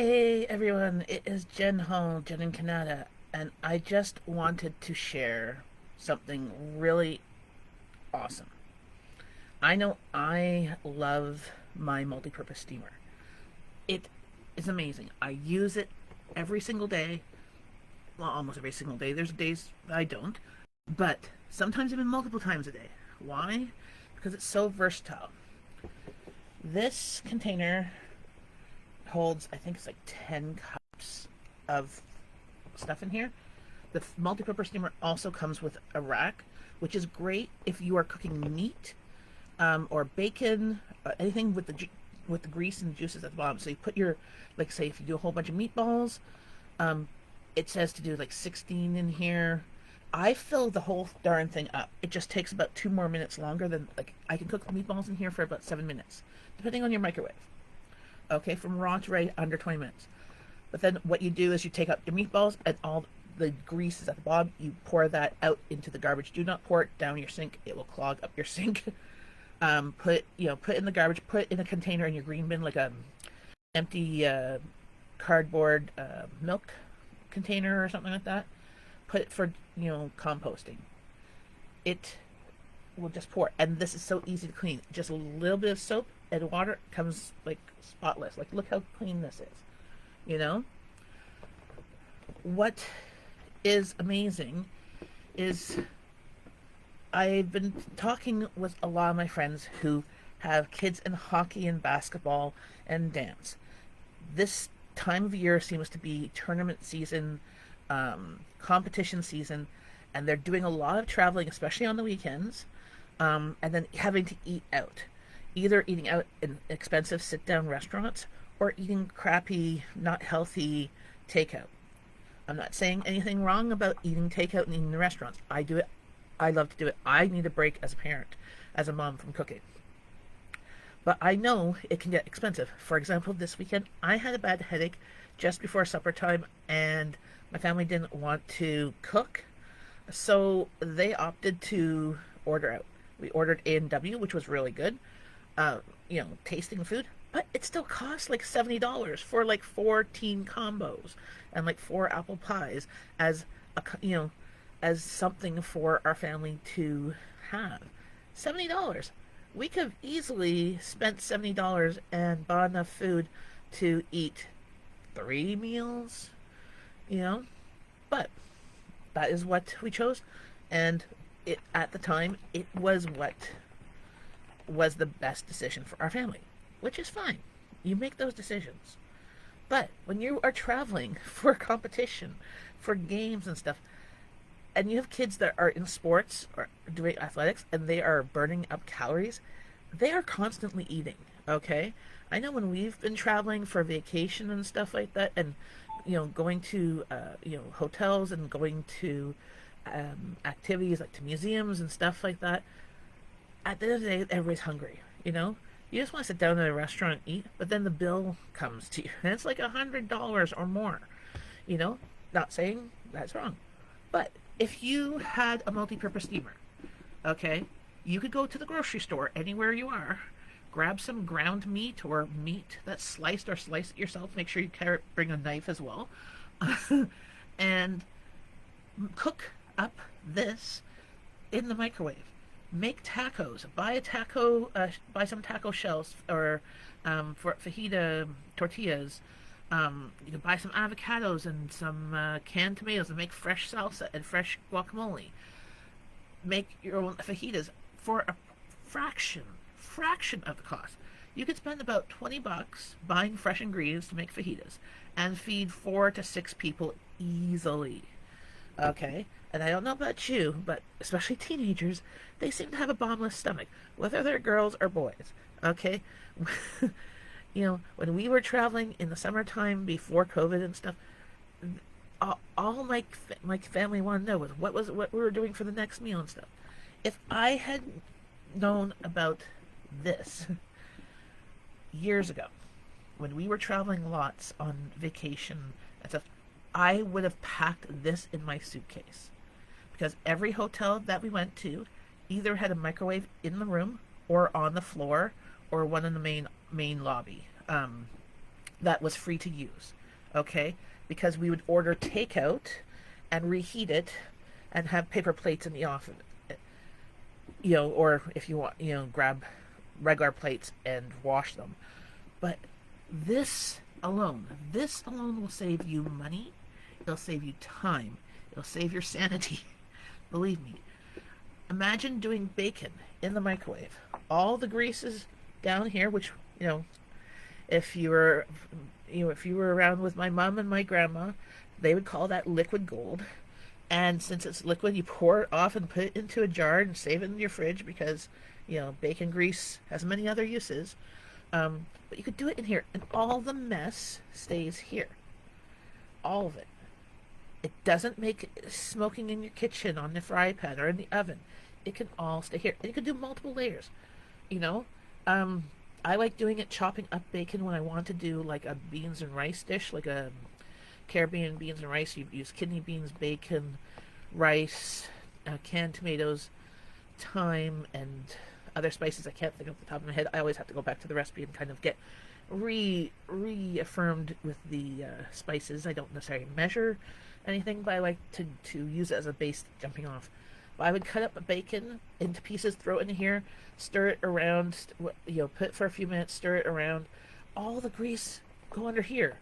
Hey everyone, it is Jenn Hall, Jenn and Kanata, and I just wanted to share something really awesome. I know I love my multi-purpose steamer. It is amazing. I use it every single day, well, almost every single day. There's days I don't, but sometimes even multiple times a day. Why? Because it's so versatile. This container holds, I think it's like 10 cups of stuff in here. The multi-purpose steamer also comes with a rack, which is great if you are cooking meat or bacon, anything with the grease and juices at the bottom. So you put your, like, say if you do a whole bunch of meatballs, um, it says to do like 16 in here. I fill the whole darn thing up. It just takes about 2 more minutes longer than, like, I can cook the meatballs in here for about 7 minutes, depending on your microwave. Okay, from raw to ready, under 20 minutes. But then what you do is you take out your meatballs and all the grease is at the bottom. You pour that out into the garbage. Do not pour it down your sink. It will clog up your sink. Put in the garbage. Put in a container in your green bin, like a empty cardboard milk container or something like that. Put it for composting. It will just pour, and this is so easy to clean. Just a little bit of soap and water comes like spotless. Like, look how clean this is. You know what is amazing is I've been talking with a lot of my friends who have kids in hockey and basketball and dance. This time of year seems to be tournament season, competition season, and they're doing a lot of traveling, especially on the weekends, and then having to eat out. Either eating out in expensive sit down restaurants or eating crappy, not healthy takeout. I'm not saying anything wrong about eating takeout and eating in restaurants. I do it. I love to do it. I need a break as a parent, as a mom from cooking. But I know it can get expensive. For example, this weekend I had a bad headache just before supper time, and my family didn't want to cook, so they opted to order out. We ordered A&W, which was really good. Tasting food, but it still costs like $70 for like 14 combos and like 4 apple pies as a as something for our family to have. $70. We could have easily spent $70 and bought enough food to eat 3 meals, you know. But that is what we chose, and it at the time it was what was the best decision for our family, which is fine. You make those decisions. But when you are traveling for competition, for games and stuff, and you have kids that are in sports or doing athletics and they are burning up calories, they are constantly eating, okay? I know when we've been traveling for vacation and stuff like that, and going to hotels and going to activities like to museums and stuff like that, at the end of the day, everybody's hungry. You just want to sit down at a restaurant and eat, but then the bill comes to you, and it's like $100 or more. You know, not saying that's wrong, but if you had a multi-purpose steamer, okay, you could go to the grocery store anywhere you are, grab some ground meat or meat that's sliced, or slice it yourself. Make sure you bring a knife as well, and cook up this in the microwave. Make tacos. Buy some taco shells, or for fajita tortillas. You can buy some avocados and some canned tomatoes and make fresh salsa and fresh guacamole. Make your own fajitas for a fraction of the cost. You could spend about $20 buying fresh ingredients to make fajitas and feed 4 to 6 people easily. Okay? And I don't know about you, but especially teenagers, they seem to have a bombless stomach, whether they're girls or boys. Okay? When we were traveling in the summertime before COVID and stuff, all my family wanted to know was what we were doing for the next meal and stuff. If I had known about this years ago, when we were traveling lots on vacation and stuff, I would have packed this in my suitcase, because every hotel that we went to either had a microwave in the room or on the floor or one in the main lobby. that was free to use. Okay? Because we would order takeout and reheat it and have paper plates in the oven. Or if you want, grab regular plates and wash them. But this alone will save you money. It'll save you time. It'll save your sanity. Believe me. Imagine doing bacon in the microwave. All the grease is down here, which, if you were if you were around with my mom and my grandma, they would call that liquid gold. And since it's liquid, you pour it off and put it into a jar and save it in your fridge because, bacon grease has many other uses. But you could do it in here, and all the mess stays here. All of it. It doesn't make smoking in your kitchen on the fry pan or in the oven. It can all stay here. And you can do multiple layers. You know, I like doing it chopping up bacon when I want to do like a beans and rice dish, like a Caribbean beans and rice. You use kidney beans, bacon, rice, canned tomatoes, thyme, and other spices I can't think of off the top of my head. I always have to go back to the recipe and kind of get reaffirmed with the spices. I don't necessarily measure anything, but I like to use it as a base jumping off. But I would cut up a bacon into pieces, throw it in here, stir it around, put it for a few minutes, stir it around. All the grease go under here.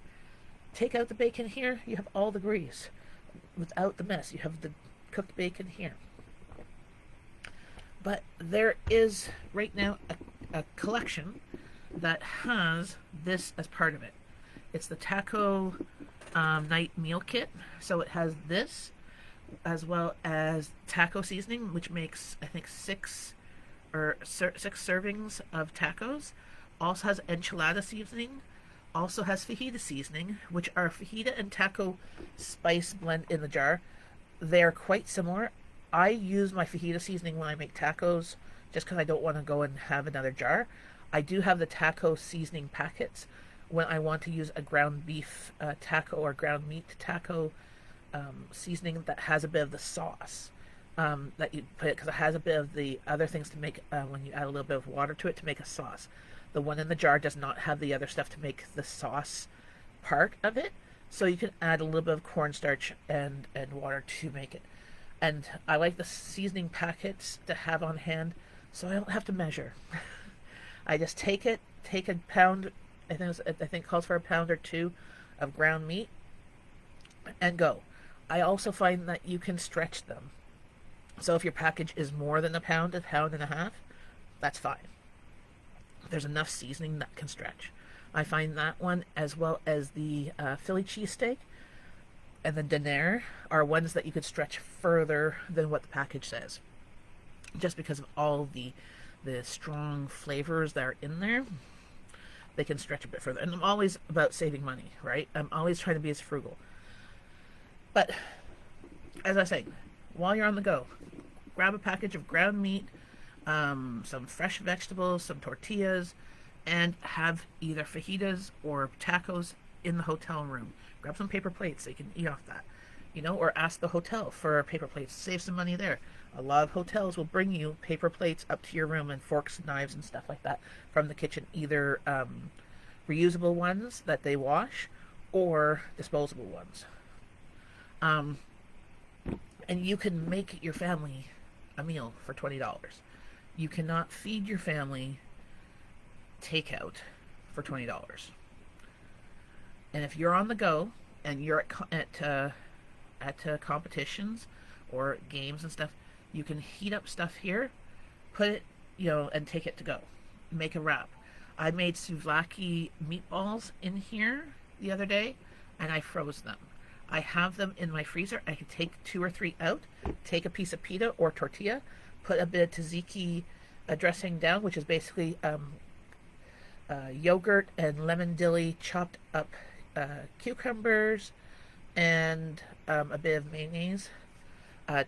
Take out the bacon here, you have all the grease. Without the mess, you have the cooked bacon here. But there is right now a collection that has this as part of it. It's the taco night meal kit. So it has this as well as taco seasoning, which makes I think six servings of tacos. Also has enchilada seasoning. Also has fajita seasoning, which are fajita and taco spice blend in the jar. They are quite similar. I use my fajita seasoning when I make tacos just because I don't want to go and have another jar. I do have the taco seasoning packets when I want to use a ground beef taco or ground meat taco seasoning that has a bit of the sauce that you put it, because it has a bit of the other things to make when you add a little bit of water to it to make a sauce. The one in the jar does not have the other stuff to make the sauce part of it, so you can add a little bit of cornstarch and water to make it. And I like the seasoning packets to have on hand so I don't have to measure. I just take a pound, I think it calls for a pound or two of ground meat, and go. I also find that you can stretch them. So if your package is more than a pound and a half, that's fine. There's enough seasoning that can stretch. I find that one, as well as the Philly cheesesteak and the donair, are ones that you could stretch further than what the package says, just because of all the strong flavors that are in there. They can stretch a bit further, and I'm always about saving money, right? I'm always trying to be as frugal. But as I say, while you're on the go, grab a package of ground meat, some fresh vegetables, some tortillas, and have either fajitas or tacos in the hotel room. Grab some paper plates so you can eat off that, or ask the hotel for paper plates. Save some money there. A lot of hotels will bring you paper plates up to your room, and forks and knives and stuff like that from the kitchen, either reusable ones that they wash or disposable ones. And you can make your family a meal for $20. You cannot feed your family takeout for $20. And if you're on the go and you're at competitions or games and stuff, you can heat up stuff here, put it, and take it to go. Make a wrap. I made souvlaki meatballs in here the other day, and I froze them. I have them in my freezer. I can take 2 or 3 out, take a piece of pita or tortilla, put a bit of tzatziki dressing down, which is basically yogurt and lemon dilly, chopped up cucumbers, and a bit of mayonnaise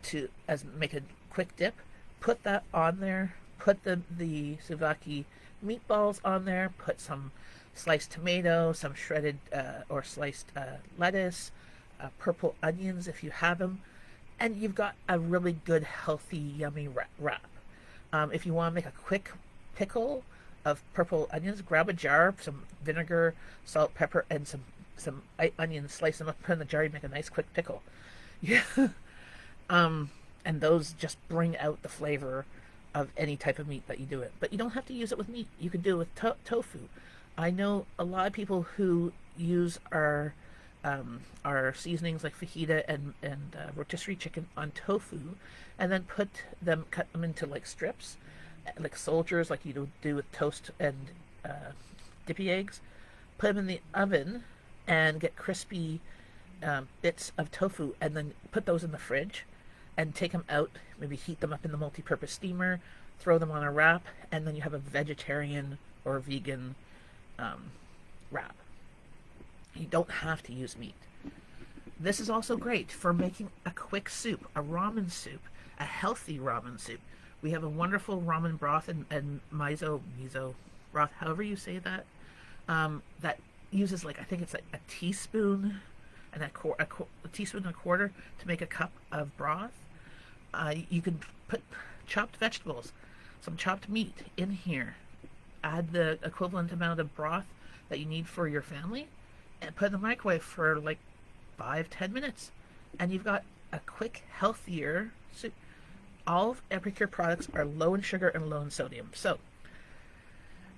to make a quick dip. Put that on there. Put the souvlaki meatballs on there. Put some sliced tomato, some shredded or sliced lettuce, purple onions if you have them, and you've got a really good, healthy, yummy wrap. If you want to make a quick pickle, of purple onions. Grab a jar, some vinegar, salt, pepper, and some onions. Slice them up, put in the jar. You make a nice quick pickle. Yeah. And those just bring out the flavor of any type of meat that you do it. But you don't have to use it with meat. You can do it with tofu. I know a lot of people who use our seasonings like fajita and rotisserie chicken on tofu, and then cut them into like strips, like soldiers, like you do with toast and dippy eggs. Put them in the oven and get crispy bits of tofu, and then put those in the fridge and take them out. Maybe heat them up in the multi-purpose steamer, throw them on a wrap, and then you have a vegetarian or vegan wrap. You don't have to use meat. This is also great for making a quick soup, a ramen soup, a healthy ramen soup. We have a wonderful ramen broth and miso broth, however you say that, that uses like, I think it's like a teaspoon and a teaspoon and a quarter to make a cup of broth. You can put chopped vegetables, some chopped meat in here, add the equivalent amount of broth that you need for your family, and put in the microwave for like 5-10 minutes, and you've got a quick, healthier soup. All of Epicure products are low in sugar and low in sodium. So,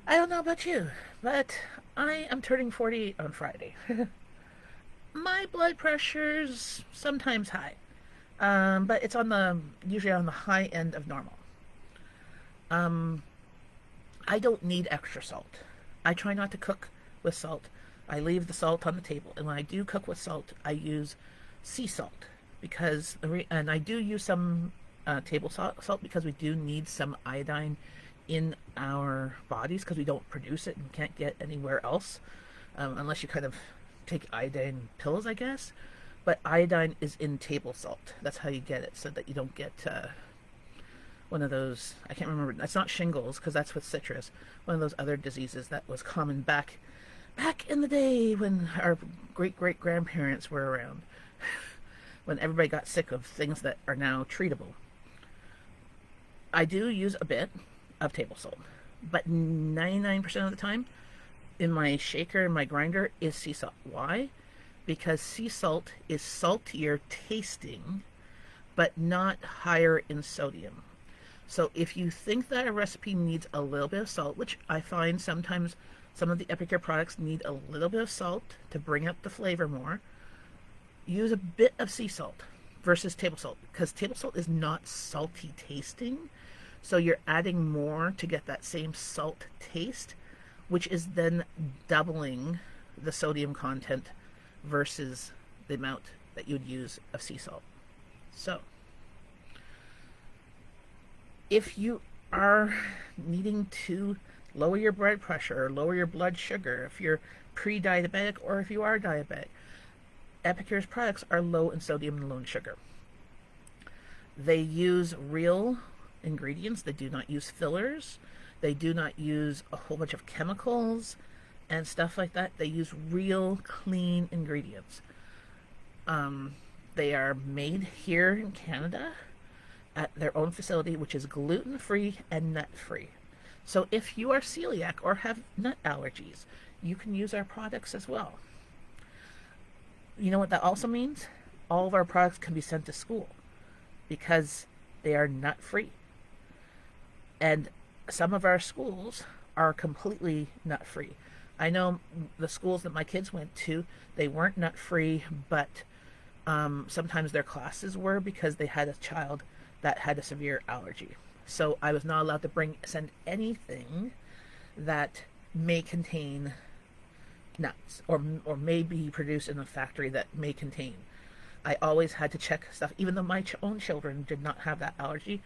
I don't know about you, but I am turning 48 on Friday. My blood pressure's sometimes high, but it's usually on the high end of normal. I don't need extra salt. I try not to cook with salt. I leave the salt on the table, and when I do cook with salt, I use sea salt and I do use some table salt because we do need some iodine in our bodies because we don't produce it and can't get anywhere else unless you kind of take iodine pills, I guess. But iodine is in table salt. That's how you get it, so that you don't get one of those, I can't remember, it's not shingles because that's with citrus, one of those other diseases that was common back in the day when our great-great-grandparents were around, when everybody got sick of things that are now treatable. I do use a bit of table salt, but 99% of the time in my shaker and my grinder is sea salt. Why? Because sea salt is saltier tasting, but not higher in sodium. So if you think that a recipe needs a little bit of salt, which I find sometimes some of the Epicure products need a little bit of salt to bring up the flavor more, use a bit of sea salt versus table salt, because table salt is not salty tasting, so you're adding more to get that same salt taste, which is then doubling the sodium content versus the amount that you would use of sea salt. So if you are needing to lower your blood pressure or lower your blood sugar, if you're pre-diabetic or if you are diabetic, Epicure's products are low in sodium and low in sugar. They use real ingredients. They do not use fillers. They do not use a whole bunch of chemicals and stuff like that. They use real, clean ingredients. They are made here in Canada at their own facility, which is gluten-free and nut-free. So if you are celiac or have nut allergies, you can use our products as well. You know what that also means? All of our products can be sent to school because they are nut-free. And some of our schools are completely nut-free. I know the schools that my kids went to, they weren't nut-free, but sometimes their classes were because they had a child that had a severe allergy. So I was not allowed to send anything that may contain nuts or may be produced in a factory that may contain. I always had to check stuff, even though my own children did not have that allergy.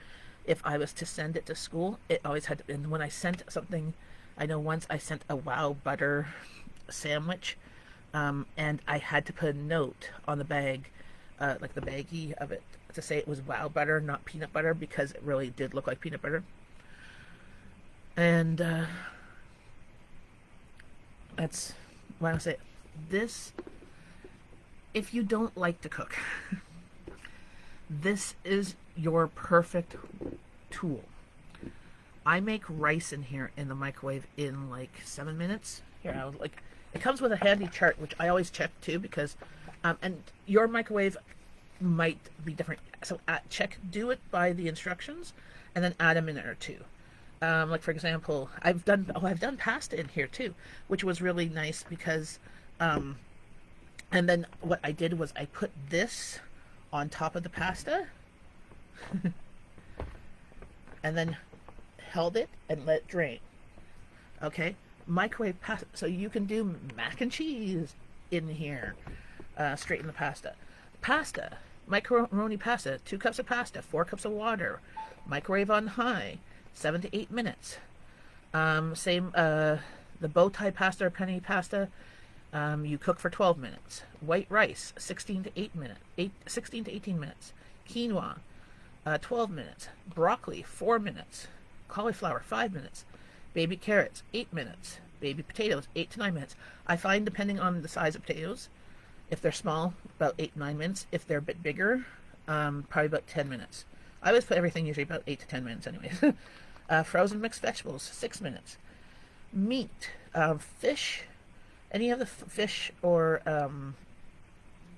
If I was to send it to school, it always had to. And when I sent something, I know once I sent a wow butter sandwich, and I had to put a note on the bag, like the baggie of it, to say it was wow butter, not peanut butter, because it really did look like peanut butter. And that's why I say this. If you don't like to cook, this is your perfect tool. I make rice in here in the microwave in like 7 minutes. Here, I was like, it comes with a handy chart, which I always check too, because, and your microwave might be different. So do it by the instructions, and then add a minute or two. Like for example, I've done pasta in here too, which was really nice because, and then what I did was I put this on top of the pasta, and then held it and let it drain. Okay, microwave pasta, so you can do mac and cheese in here, straight in the pasta. Macaroni pasta, 2 cups of pasta, 4 cups of water, microwave on high, 7 to 8 minutes. The bow tie pasta or penne pasta, you cook for 12 minutes. White rice, 16 to 18 minutes. Quinoa, 12 minutes. Broccoli, 4 minutes. Cauliflower, 5 minutes. Baby carrots, 8 minutes. Baby potatoes, 8 to 9 minutes. I find, depending on the size of potatoes, if they're small, about 8 to 9 minutes. If they're a bit bigger, probably about 10 minutes. I always put everything usually about 8 to 10 minutes anyways. Frozen mixed vegetables, 6 minutes. Meat, fish, any of the fish, or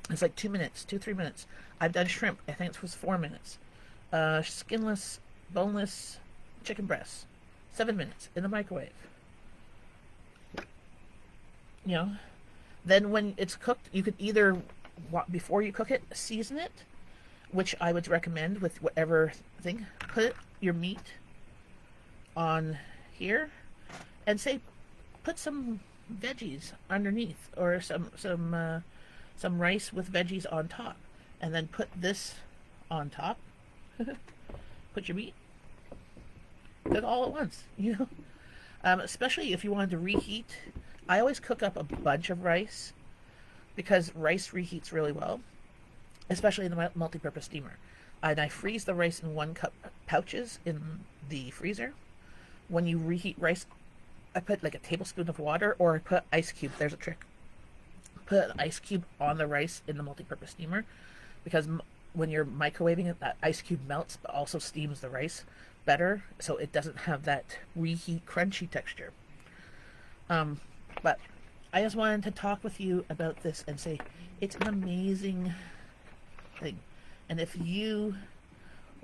it's like 2 minutes, 3 minutes. I've done shrimp, I think it was 4 minutes. Skinless, boneless chicken breasts, 7 minutes in the microwave. You know, then when it's cooked, you could either, before you cook it, season it, which I would recommend with whatever thing. Put your meat on here, and say, put some veggies underneath, or some rice with veggies on top, and then put this on top. Put your meat. Cook all at once, you know. Especially if you wanted to reheat. I always cook up a bunch of rice because rice reheats really well, especially in the multi-purpose steamer. And I freeze the rice in 1 cup pouches in the freezer. When you reheat rice, I put like a tablespoon of water, or I put ice cube. There's a trick. Put an ice cube on the rice in the multi-purpose steamer, because when you're microwaving it, that ice cube melts, but also steams the rice better, so it doesn't have that reheat crunchy texture. But I just wanted to talk with you about this and say it's an amazing thing. And if you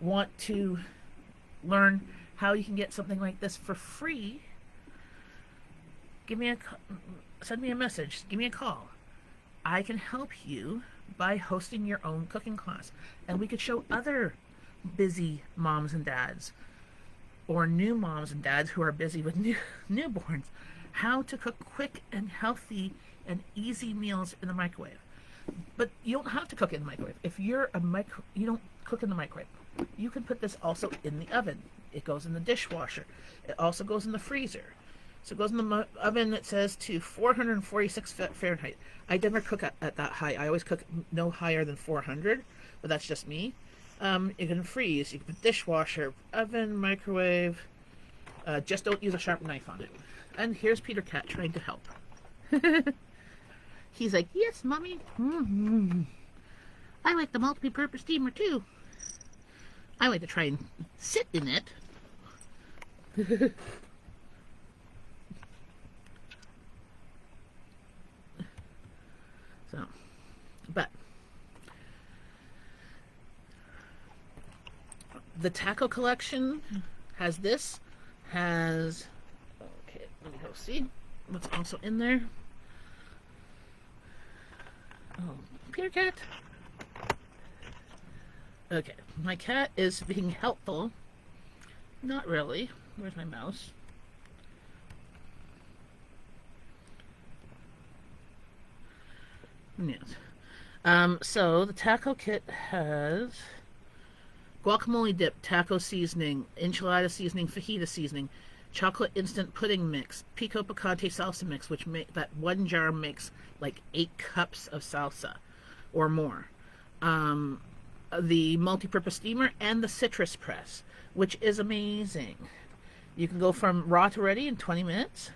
want to learn how you can get something like this for free, send me a message, give me a call. I can help you by hosting your own cooking class, and we could show other busy moms and dads, or new moms and dads who are busy with newborns, how to cook quick and healthy and easy meals in the microwave. But you don't have to cook it in the microwave. If you're you don't cook in the microwave, you can put this also in the oven. It goes in the dishwasher. It also goes in the freezer. So it goes in the oven, it says, to 446 Fahrenheit. I never cook at that high. I always cook no higher than 400, but that's just me. You can freeze. You can put dishwasher, oven, microwave. Just don't use a sharp knife on it. And here's Peter Cat trying to help. He's like, yes, Mommy. Mm-hmm. I like the multi-purpose steamer, too. I like to try and sit in it. So, but the taco collection has this, okay, let me go see what's also in there. Oh, Peter Cat. Okay, my cat is being helpful. Not really. Where's my mouse? Yes. So the taco kit has guacamole dip, taco seasoning, enchilada seasoning, fajita seasoning, chocolate instant pudding mix, pico picante salsa mix, which that 1 jar makes like 8 cups of salsa or more. The multi-purpose steamer, and the citrus press, which is amazing. You can go from raw to ready in 20 minutes.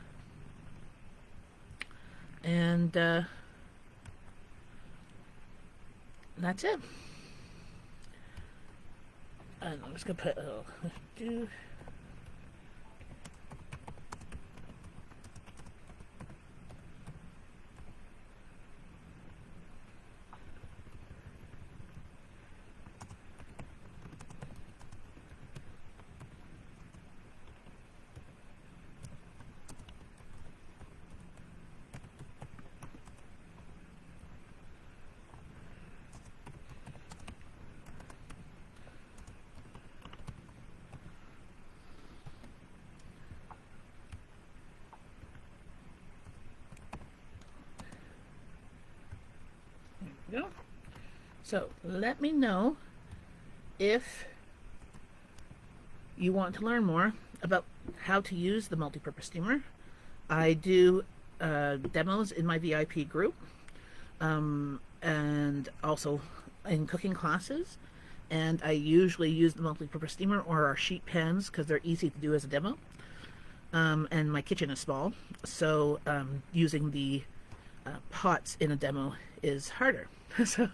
And that's it. And I'm just gonna put you go. So let me know if you want to learn more about how to use the multi-purpose steamer. I do demos in my VIP group, and also in cooking classes. And I usually use the multi-purpose steamer or our sheet pans because they're easy to do as a demo. And my kitchen is small, so using the pots in a demo is harder. So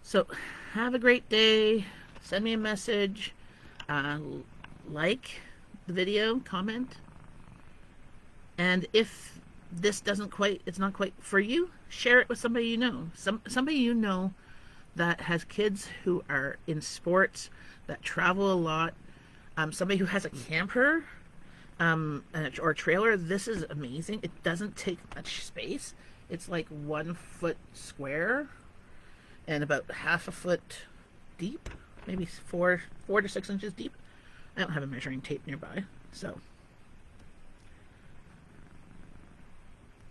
So, have a great day. Send me a message. Uh, like the video, comment. And if this doesn't quite, it's not quite for you, share it with somebody you know. Somebody you know that has kids who are in sports, that travel a lot. Somebody who has a camper or a trailer. This is amazing. It doesn't take much space. It's like 1 foot square and about half a foot deep, maybe 4 to 6 inches deep. I don't have a measuring tape nearby, so.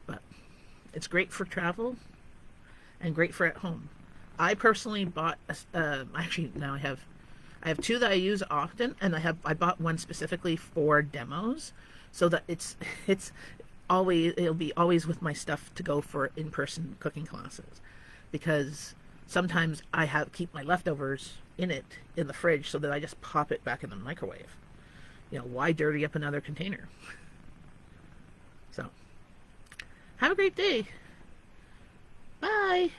But it's great for travel and great for at home. I personally bought, actually now I have 2 that I use often, and I bought one specifically for demos, so that it'll be always with my stuff to go for in-person cooking classes, because sometimes I keep my leftovers in the fridge so that I just pop it back in the microwave. Why dirty up another container? So, have a great day. Bye.